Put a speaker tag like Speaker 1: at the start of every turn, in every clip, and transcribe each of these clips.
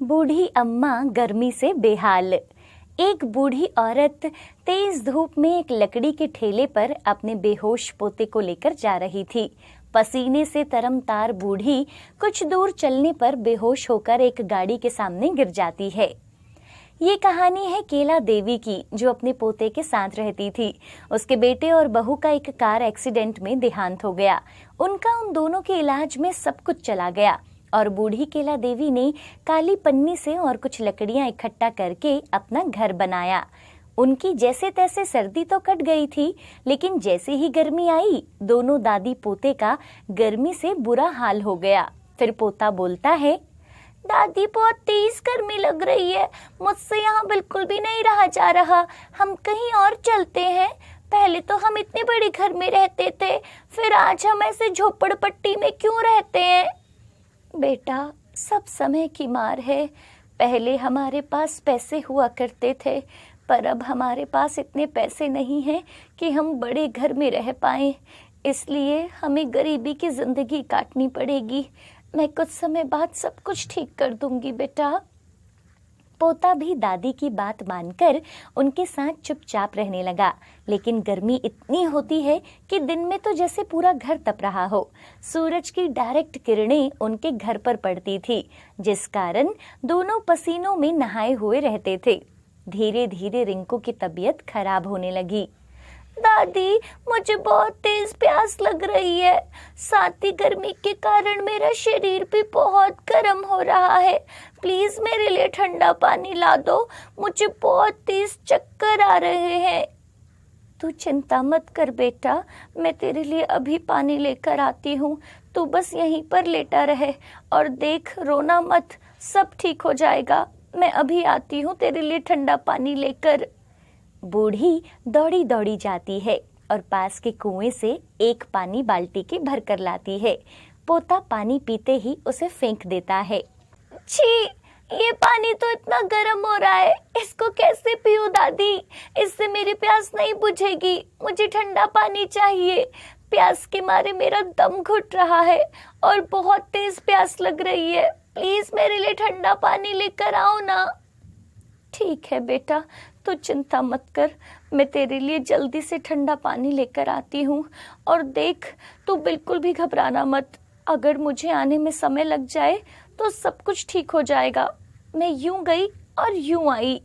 Speaker 1: बूढ़ी अम्मा गर्मी से बेहाल। एक बूढ़ी औरत तेज धूप में एक लकड़ी के ठेले पर अपने बेहोश पोते को लेकर जा रही थी। पसीने से तरमतार बूढ़ी कुछ दूर चलने पर बेहोश होकर एक गाड़ी के सामने गिर जाती है। ये कहानी है केला देवी की, जो अपने पोते के साथ रहती थी। उसके बेटे और बहू का एक कार एक्सीडेंट में देहांत हो गया। उनका उन दोनों के इलाज में सब कुछ चला गया और बूढ़ी केला देवी ने काली पन्नी से और कुछ लकड़ियां इकट्ठा करके अपना घर बनाया। उनकी जैसे तैसे सर्दी तो कट गई थी, लेकिन जैसे ही गर्मी आई, दोनों दादी पोते का गर्मी से बुरा हाल हो गया। फिर पोता बोलता है, दादी बहुत तेज गर्मी लग रही है, मुझसे यहाँ बिल्कुल भी नहीं रहा जा रहा। हम कहीं और चलते हैं। पहले तो हम इतने बड़े घर में रहते थे, फिर आज हम ऐसे झोपड़पट्टी में क्यों रहते हैं? बेटा, सब समय की मार है। पहले हमारे पास पैसे हुआ करते थे, पर अब हमारे पास इतने पैसे नहीं हैं कि हम बड़े घर में रह पाएं। इसलिए हमें गरीबी की जिंदगी काटनी पड़ेगी। मैं कुछ समय बाद सब कुछ ठीक कर दूंगी बेटा। पोता भी दादी की बात मानकर उनके साथ चुपचाप रहने लगा। लेकिन गर्मी इतनी होती है कि दिन में तो जैसे पूरा घर तप रहा हो। सूरज की डायरेक्ट किरणें उनके घर पर पड़ती थी, जिस कारण दोनों पसीनों में नहाए हुए रहते थे। धीरे धीरे रिंकू की तबीयत खराब होने लगी। दादी, मुझे बहुत तेज प्यास लग रही है। साथ ही गर्मी के कारण मेरा शरीर भी बहुत गर्म हो रहा है। प्लीज मेरे लिए ठंडा पानी ला दो। मुझे बहुत तेज चक्कर आ रहे हैं। तू चिंता मत कर बेटा, मैं तेरे लिए अभी पानी लेकर आती हूँ। तू बस यहीं पर लेटा रहे और देख, रोना मत, सब ठीक हो जाएगा। मैं अभी आती हूँ तेरे लिए ठंडा पानी लेकर। बूढ़ी दौड़ी दौड़ी जाती है और पास के कुएं से एक पानी बाल्टी के भर कर लाती है। पोता पानी पीते ही उसे फेंक देता है। छी, ये पानी तो इतना गर्म हो रहा है, इसको कैसे पीऊं दादी? इससे मेरी प्यास नहीं बुझेगी। मुझे ठंडा पानी चाहिए। प्यास के मारे मेरा दम घुट रहा है और बहुत तेज प्यास लग रही है। प्लीज मेरे लिए ठंडा पानी लेकर आओ ना। ठीक है बेटा, तो चिंता मत कर, मैं तेरे लिए जल्दी से ठंडा पानी लेकर आती हूँ। और देख, तू बिल्कुल भी घबराना मत। अगर मुझे आने में समय लग जाए तो सब कुछ ठीक हो जाएगा। मैं यूं गई और यूं आई।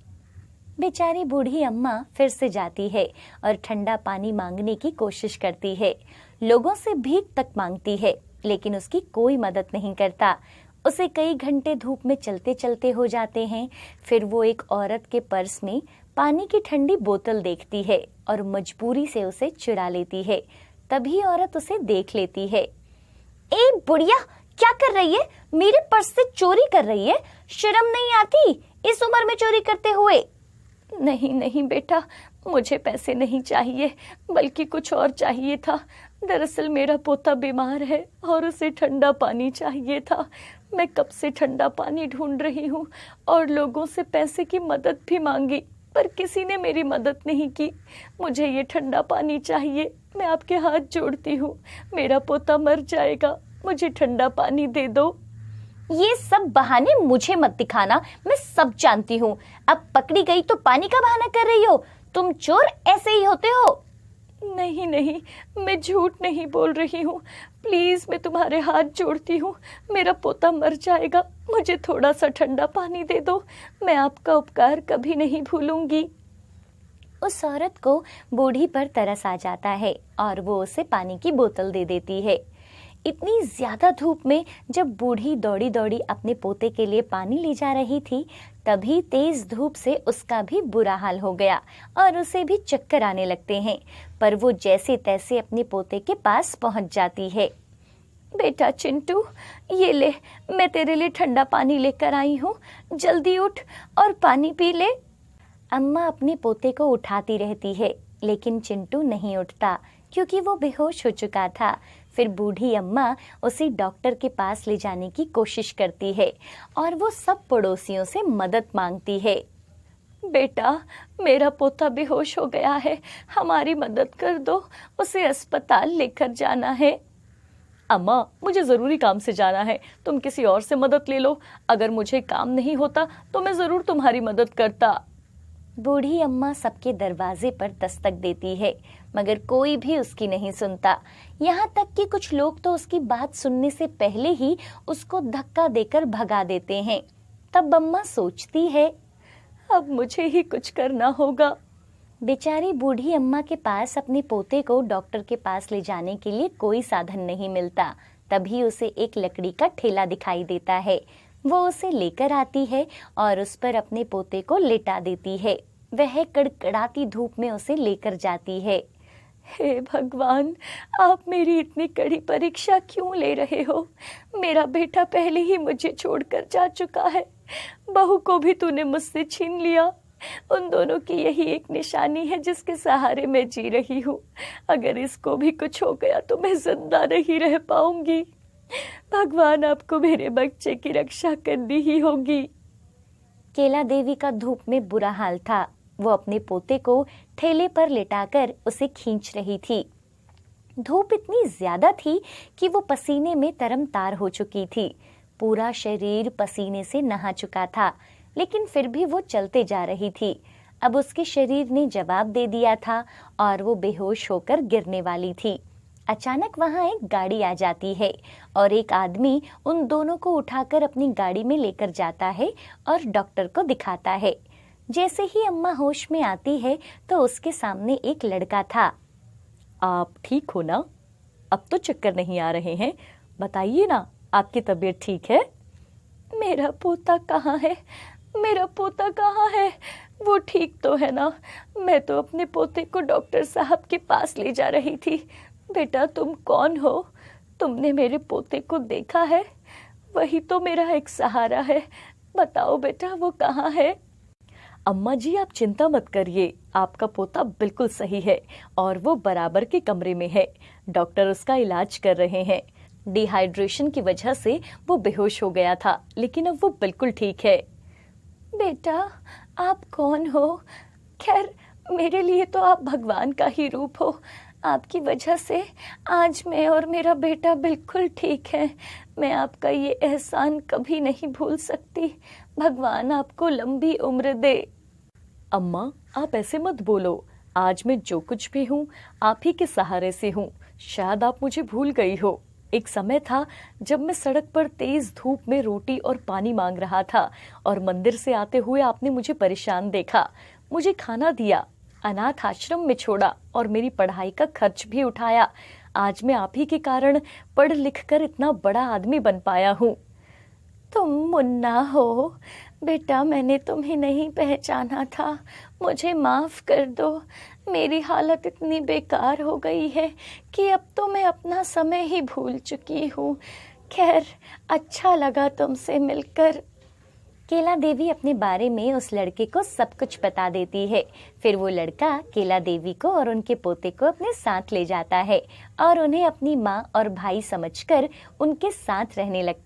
Speaker 1: बेचारी बूढ़ी अम्मा फिर से जाती है और ठंडा पानी मांगने की कोशिश करती है। लोगों से भीख तक मांगती है, लेकिन उसकी कोई मदद नहीं करता। उसे कई घंटे धूप में चलते चलते हो जाते हैं। फिर वो एक औरत के पर्स में पानी की ठंडी बोतल देखती है और मजबूरी से उसे चुरा लेती है। तभी औरत उसे देख लेती है। ए बुढ़िया, क्या कर रही है? मेरे पर्स से चोरी कर रही है? शर्म नहीं आती इस उम्र में चोरी करते हुए? नहीं नहीं बेटा, मुझे पैसे नहीं चाहिए, बल्कि कुछ और चाहिए था। दरअसल मेरा पोता बीमार है और उसे ठंडा पानी चाहिए था। मैं कब से ठंडा पानी ढूंढ रही हूँ और लोगों से पैसे की मदद भी मांगी, पर किसी ने मेरी मदद नहीं की। मुझे ये ठंडा पानी चाहिए। मैं आपके हाथ जोड़ती हूँ, मेरा पोता मर जाएगा, मुझे ठंडा पानी दे दो। ये सब बहाने मुझे मत दिखाना, मैं सब जानती हूँ। अब पकड़ी गई तो पानी का बहाना कर रही हो। तुम चोर ऐसे ही होते हो। नहीं नहीं, मैं झूठ नहीं बोल रही हूँ। प्लीज, मैं तुम्हारे हाथ जोड़ती हूँ, मेरा पोता मर जाएगा, मुझे थोड़ा सा ठंडा पानी दे दो। मैं आपका उपकार कभी नहीं भूलूंगी। उस औरत को बूढ़ी पर तरस आ जाता है और वो उसे पानी की बोतल दे देती है। इतनी ज्यादा धूप में जब बूढ़ी दौड़ी दौड़ी अपने पोते के लिए पानी ले जा रही थी, तभी तेज धूप से उसका भी बुरा हाल हो गया और उसे भी चक्कर आने लगते हैं। पर वो जैसे तैसे अपने पोते के पास पहुंच जाती है। बेटा चिंटू, ये ले, मैं तेरे लिए ठंडा पानी लेकर आई हूँ। जल्दी उठ और पानी पी ले। अम्मा अपने पोते को उठाती रहती है, लेकिन चिंटू नहीं उठता क्योंकि वो बेहोश हो चुका था। फिर बूढ़ी अम्मा उसे डॉक्टर के पास ले जाने की कोशिश करती है और वो सब पड़ोसियों से मदद मांगती है। बेटा, मेरा पोता बेहोश हो गया है, हमारी मदद कर दो, उसे अस्पताल लेकर जाना है।
Speaker 2: अम्मा, मुझे जरूरी काम से जाना है, तुम किसी और से मदद ले लो। अगर मुझे काम नहीं होता तो मैं जरूर तुम्हारी मदद करता।
Speaker 1: बूढ़ी अम्मा सबके दरवाजे पर दस्तक देती है, मगर कोई भी उसकी नहीं सुनता। यहाँ तक कि कुछ लोग तो उसकी बात सुनने से पहले ही उसको धक्का देकर भगा देते हैं। तब अम्मा सोचती है,
Speaker 2: अब मुझे ही कुछ करना होगा।
Speaker 1: बेचारी बूढ़ी अम्मा के पास अपने पोते को डॉक्टर के पास ले जाने के लिए कोई साधन नहीं मिलता। तभी उसे एक लकड़ी का ठेला दिखाई देता है। वो उसे लेकर आती है और उस पर अपने पोते को लेटा देती है। वह कड़कड़ाती धूप में उसे लेकर जाती है।
Speaker 2: हे भगवान, आप मेरी इतनी कड़ी परीक्षा क्यों ले रहे हो? मेरा बेटा पहले ही मुझे छोड़कर जा चुका है, बहू को भी तूने मुझसे छीन लिया। उन दोनों की यही एक निशानी है जिसके सहारे मैं जी रही हूँ। अगर इसको भी कुछ हो गया तो मैं जिंदा नहीं रह पाऊंगी। भगवान, आपको मेरे बच्चे की रक्षा करनी ही होगी।
Speaker 1: केला देवी का धूप में बुरा हाल था। वो अपने पोते को ठेले पर लेटाकर उसे खींच रही थी। धूप इतनी ज्यादा थी कि वो पसीने में तरमतार हो चुकी थी। पूरा शरीर पसीने से नहा चुका था, लेकिन फिर भी वो चलते जा रही थी। अब उसके शरीर ने जवाब दे दिया था और वो बेहोश होकर गिरने वाली थी। अचानक वहां एक गाड़ी आ जाती है और एक आदमी उन दोनों को उठाकर अपनी गाड़ी में लेकर जाता है और डॉक्टर को दिखाता है। जैसे ही अम्मा होश में आती है तो उसके सामने एक लड़का था।
Speaker 2: आप ठीक हो ना? अब तो चक्कर नहीं आ रहे हैं। बताइए ना, आपकी तबीयत ठीक है? मेरा पोता कहाँ है? मेरा पोता कहाँ है? वो ठीक तो है ना? मैं तो अपने पोते को डॉक्टर साहब के पास ले जा रही थी। बेटा, तुम कौन हो? तुमने मेरे पोते को देखा है? वही तो मेरा एक सहारा है। बताओ बेटा, वो कहाँ है? अम्मा जी, आप चिंता मत करिए, आपका पोता बिल्कुल सही है और वो बराबर के कमरे में है। डॉक्टर उसका इलाज कर रहे हैं। डिहाइड्रेशन की वजह से वो बेहोश हो गया था, लेकिन अब वो बिल्कुल ठीक है। बेटा, आप कौन हो? खैर, मेरे लिए तो आप भगवान का ही रूप हो। आपकी वजह से आज मैं और मेरा बेटा बिल्कुल ठीक है। मैं आपका ये एहसान कभी नहीं भूल सकती। भगवान आपको लंबी उम्र दे। अम्मा, आप ऐसे मत बोलो। आज मैं जो कुछ भी हूँ आप ही के सहारे से हूँ। शायद आप मुझे भूल गई हो। एक समय था जब मैं सड़क पर तेज धूप में रोटी और पानी मांग रहा था और मंदिर से आते हुए आपने मुझे परेशान देखा, मुझे खाना दिया, अनाथ आश्रम में छोड़ा और मेरी पढ़ाई का खर्च भी उठाया। आज मैं आप ही के कारण पढ़ लिख कर इतना बड़ा आदमी बन पाया हूँ। तुम मुन्ना हो? बेटा, मैंने तुम्हें नहीं पहचाना था। मुझे माफ कर दो। मेरी हालत इतनी बेकार हो गई है कि अब तो मैं अपना समय ही भूल चुकी हूँ। खैर, अच्छा लगा तुमसे मिलकर। केला देवी अपने बारे में उस लड़के को सब कुछ बता देती है। फिर वो लड़का केला देवी को और उनके पोते को अपने साथ ले जाता है और उन्हें अपनी माँ और भाई समझकर उनके साथ रहने लगता है।